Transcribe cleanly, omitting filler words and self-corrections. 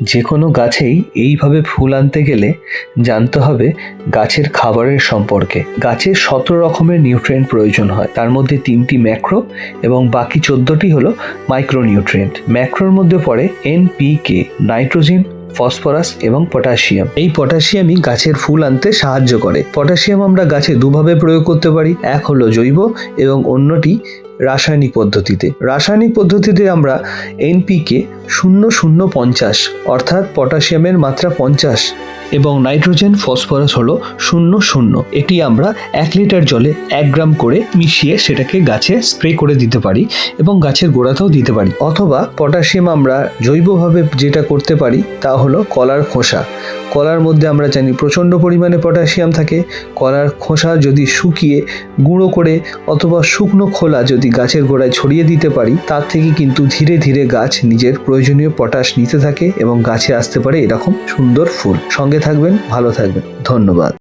যে কোনো গাছেই এইভাবে ফুল আনতে গেলে জানতে হবে গাছের খাবারের সম্পর্কে। গাছের 17 রকমের নিউট্রিয়েন্ট প্রয়োজন হয়, তার মধ্যে 3টি ম্যাক্রো এবং বাকি 14টি হলো মাইক্রোনিউট্রিয়েন্ট। ম্যাক্রোর মধ্যে পড়ে এনপিকে, নাইট্রোজেন, ফসফরাস এবং পটাশিয়াম। এই পটাশিয়ামই গাছের ফুল আনতে সাহায্য করে। পটাশিয়াম আমরা গাছে দুভাবে প্রয়োগ করতে পারি, এক হলো জৈব এবং অন্যটি রাসায়নিক পদ্ধতিতে। রাসায়নিক পদ্ধতিতে আমরা এনপিকে 0,0,50 অর্থাৎ পটাশিয়ামের মাত্রা 50 এবং নাইট্রোজেন ফসফরাস হলো 0,0। এটি আমরা 1 লিটার জলে 1 গ্রাম করে মিশিয়ে সেটাকে গাছে স্প্রে করে দিতে পারি এবং গাছের গোড়াতেও দিতে পারি। অথবা পটাশিয়াম আমরা জৈবভাবে যেটা করতে পারি তা হলো কলার খোসা। কলার মধ্যে আমরা জানি প্রচণ্ড পরিমাণে পটাশিয়াম থাকে। কলার খোসা যদি শুকিয়ে গুঁড়ো করে অথবা শুকনো খোলা যদি গাছের গোড়ায় ছড়িয়ে দিতে পারি, তার থেকে কিন্তু ধীরে ধীরে গাছ নিজের প্রয়োজনীয় পটাশ নিতে থাকে এবং গাছে আসতে পারে এরকম সুন্দর ফুল। সঙ্গে থাকবেন, ভালো থাকবেন, ধন্যবাদ।